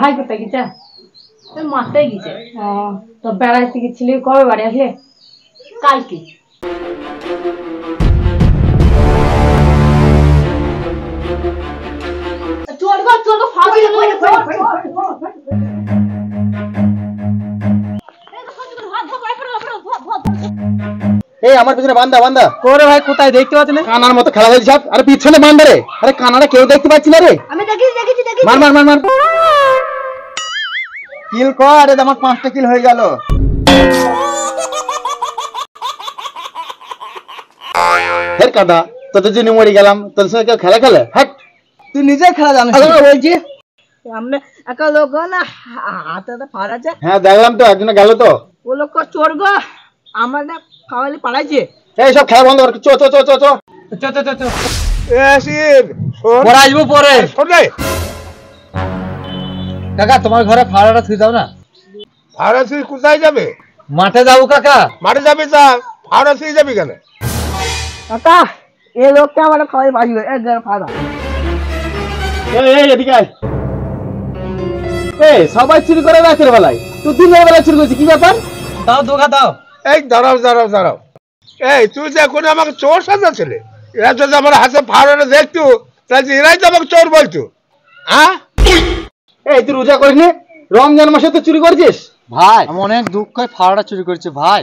ভাই কোথায় গেছে? মাঠে গেছে। তো বেড়াইতে গেছিলি, কবে বাড়ি আসলে? কালকে। এই আমার পিছনে বান্দা বান্দা করে ভাই, কোথায় দেখতে পাচ্ছ না? কানার মতো খেলা হয়েছে। আরে পিছনে বান্দা রে, আরে কানাটা কেউ দেখতে পাচ্ছি না রে। আমি দেখেছি। মার মার মার মার, কিল কর। এটা আমার 5টা কিল হয়ে গেল। হের কাদা, তোদের জন্য মরে গেলাম, তোর সঙ্গে কেউ খেলা খেলে? হ্যাঁ, তুই নিজে খেলা জানিস? বলছি সামনে একটা লোক না হাতে ফাড় আছে। হ্যাঁ দেখলাম তো, একজন গেল তো। ও লোক চোর গো, আমাদের খাওয়ালি পালাইছে। এই সব খেলা বন্ধ কর, চো চো চো চো চো চো চো চো চো। পরে আসবো পরে। কাকা তোমার ঘরে ফাড়াটা থুই দাও না। ফাড়া তুই কোথায় যাবে? মাঠে যাবো কাকা। মাঠে যাবে যা, ফাড়া তুই যাবি কেন? কাকা এই লোকটা আমার খাওয়াই বাঁচবে, ফাড়া। এই এদিকে আয়। এই সবাই চুরি করে রাতের বেলায়, তুই দিনের বেলায় চুরি করছিস, কি ব্যাপার? দাও দোকা দাও। এই দাঁড়াও। এই তুই যে এখন আমাকে চোর সাজাচ্ছিলে, এরা যদি আমার হাতে ফাড়াটা দেখতো তাহলে এরাই তো আমাকে চোর বলতো। হ্যাঁ, এই তুই রোজা করিস নি? রমজান মাসে তো চুরি করছিস? ভাই আমি অনেক দুঃখ ফাড়াটা চুরি করেছি ভাই,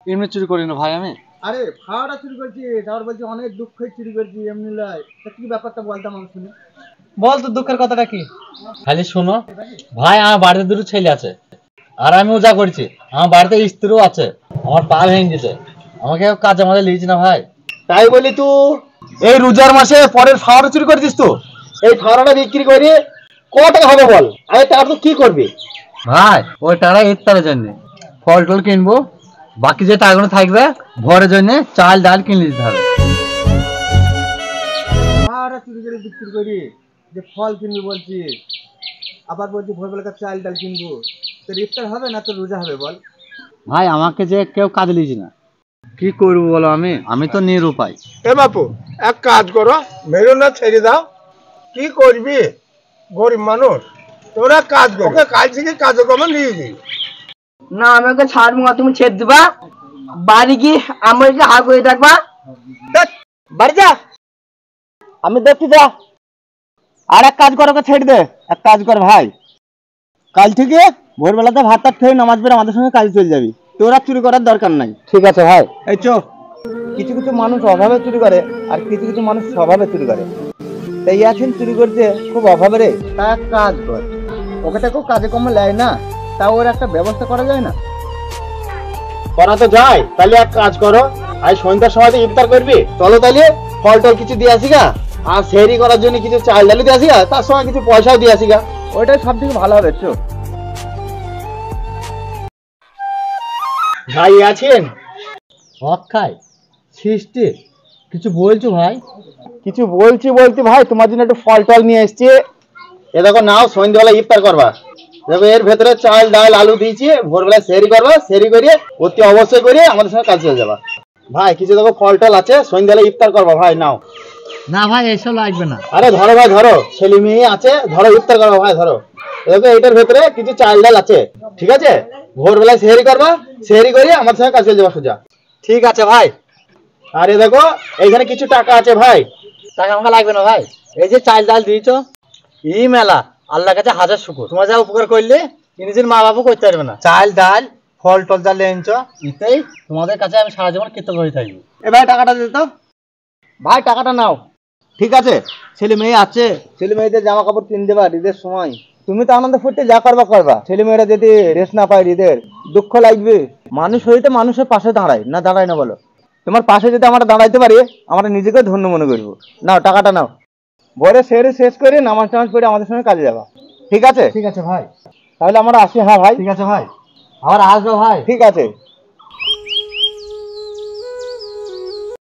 এমনি চুরি করি না ভাই আমি। আরে ফাওয়াটা চুরি করছিস, তারপর বলছি অনেক দুঃখে চুরি করছি, এমনি লয়। তা কি ব্যাপারটা বলতাম আমি শুনি। বল তো দুঃখের কথাটা কি? খালি শোনো ভাই, আমার বাড়িতে দুটো ছেলে আছে আর আমি ওজা করছি। আমার বাড়িতে স্ত্রীও আছে, আমার পা ভেঙে গেছে, আমাকে কাজে মাঝে লিয়েছি না ভাই। তাই বলি তুই এই রোজার মাসে পরের ফাওয়াটা চুরি করছিস? তো এই ফাওয়াটা বিক্রি করে ক টাকা হবে বল? আরে তার তো কি করবি ভাই? ওই টাকা ইফতারের জন্য ফল টল কিনবো, বাকি যে টাকাগুলো থাকবে ঘরের জন্য চাল ডাল কিনে দিতে হবে। ফাওয়াটা চুরি করে বিক্রি করি, যে ফল কিনবি বলছিস, আবার বলছি ভোরবেলা চাল ডাল কিনবো, তোর ইফতার হবে না তোর রোজা হবে বল? ভাই আমাকে যে কেউ কাজে লিয়েছি না, কি করবো বলো? আমি তো নিরুপায়। এ বাপু এক কাজ করো, মেরো না ছেড়ে দাও। কি করবি, গরিব মানুষ। তোরা কাজ করো, ওকে কাল থেকে কাজকর্ম নিয়ে যাই। না আমি ওকে ছাড়বো না, তুমি ছেড়ে দিবা। বাড়ি গিয়ে আমাকে হাত করে থাকবা। বাড়ি যা, আমি দেখছি যা। আর এক কাজ কর, ওকে ছেড়ে দে। এক কাজ কর ভাই, কাল থেকে ভোরবেলাতে ভাতটা খেয়ে নামাজ পড়ে আমাদের সঙ্গে কাজে চলে যাবি, তোরা চুরি করার দরকার নাই। ঠিক আছে ভাই। এই চো, কিছু কিছু মানুষ অভাবে চুরি করে আর কিছু কিছু মানুষ স্বভাবে চুরি করে। তাই এখন চুরি করতে খুব অভাবে রে। তা এক কাজ কর, ওকে তো কেউ কাজে কমে নেয় না, তা ওর একটা ব্যবস্থা করা যায় না? করা তো যায়। তাহলে এক কাজ করো, আজ সন্ধ্যার সময় ইফতার করবি, চলো তাহলে ফল টল কিছু দিয়ে আসি গা, আর সেহরি করার জন্য কিছু চাল ডালি দিয়ে আসি গা, তার সময় কিছু পয়সাও দিয়ে আসি গা। ওইটাই সব থেকে ভালো হবে। চো ভাই আছেন? অক্ষয় সৃষ্টি কিছু বলছো ভাই? কিছু বলছি বলতে ভাই, তোমার জন্য একটু ফল টল নিয়ে এসছি। এ দেখো নাও, সন্ধ্যাবেলা ইফতার করবা। দেখো এর ভেতরে চাল ডাল আলু দিয়েছি, ভোরবেলায় সেহরি করবা, সেহরি করিয়ে অতি অবশ্যই করিয়ে আমাদের সঙ্গে কাজ চলে যাবা। ভাই কিছু দেখো ফল টল আছে, সন্ধ্যাবেলা ইফতার করবা ভাই, নাও। না ভাই এসব লাগবে না। আরে ধরো ভাই ধরো, ছেলে মেয়ে আছে, ধরো ইফতার করবা ভাই, ধরো। দেখো এটার ভেতরে কিছু চাল ডাল আছে, ঠিক আছে? ভোরবেলায় সেহরি করবা, সেহরি করিয়ে আমার সঙ্গে কাজ চলে যাবা সোজা। ঠিক আছে ভাই। আরে দেখো এইখানে কিছু টাকা আছে ভাই। টাকা আমাকে লাগবে না ভাই, এই যে চাল ডাল দিয়েছো ই মেলা, আল্লাহর কাছে হাজার শুকর। তোমার যা উপকার করলে নিজের মা বাবু করতে পারবে না। চাল ডাল ফল টল যা লেনছো, এতেই তোমাদের কাছে আমি সারা জীবন কৃতজ্ঞ হয়ে থাকবো। এ ভাই টাকাটা দিতে দাও। ভাই টাকাটা নাও। ঠিক আছে, ছেলে মেয়ে আছে, ছেলে মেয়েদের জামা কাপড় কিনে দেবা ঈদের সময়। তুমি তো আনন্দ ফুর্তি যা করবা করবা, ছেলে মেয়েরা যদি রেস্ট না পায় ঈদের, দুঃখ লাগবে। মানুষ হইতে মানুষের পাশে দাঁড়ায় না, দাঁড়ায় না বলো? তোমার পাশে যদি আমরা দাঁড়াইতে পারি, আমরা নিজেকে ধন্য মনে করবো। নাও টাকাটা নাও, ভোরে সেরে শেষ করে নামাজ টামাজ পড়ে আমাদের সঙ্গে কাজে যাবা। ঠিক আছে? ঠিক আছে ভাই, তাহলে আমরা আসি। হ্যাঁ ভাই, ঠিক আছে ভাই, আবার আসবো ভাই। ঠিক আছে।